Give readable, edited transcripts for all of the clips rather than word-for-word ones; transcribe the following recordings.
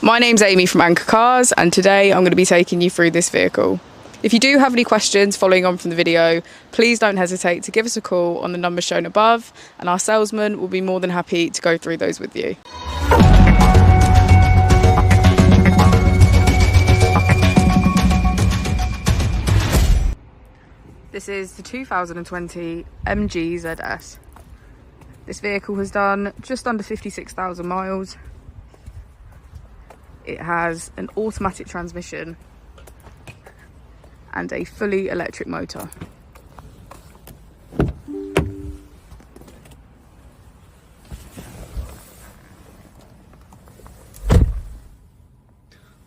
My name's Amy from Anchor Cars, and today I'm going to be taking you through this vehicle. If you do have any questions following on from the video, please don't hesitate to give us a call on the number shown above, and our salesman will be more than happy to go through those with you. This is the 2020 MG ZS. This vehicle has done just under 56,000 miles. It has an automatic transmission and a fully electric motor.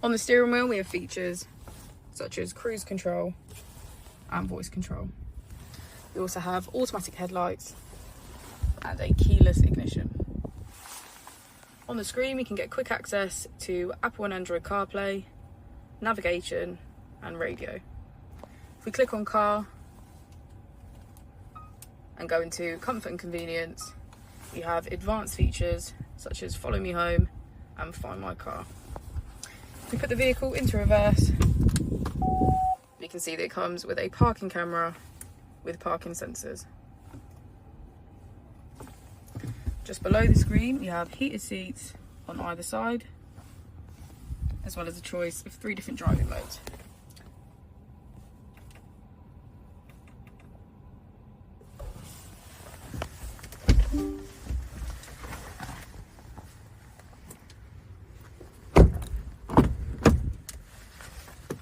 On the steering wheel we have features such as cruise control and voice control. We also have automatic headlights and a keyless ignition. On the screen we can get quick access to Apple and Android CarPlay, navigation and radio. If we click on car and go into comfort and convenience, we have advanced features such as follow me home and find my car. If we put the vehicle into reverse, we can see that it comes with a parking camera with parking sensors. Just below the screen we have heated seats on either side, as well as a choice of 3 different driving modes.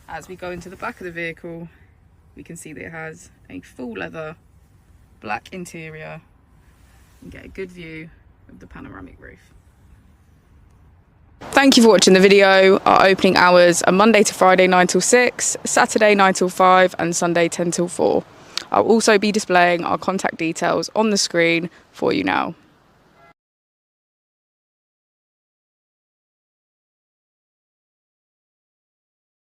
As we go into the back of the vehicle, we can see that it has a full leather black interior and get a good view of the panoramic roof. Thank you for watching the video. Our opening hours are Monday to Friday 9 till 6, Saturday 9 till 5 and Sunday 10 till 4. I'll also be displaying our contact details on the screen for you now.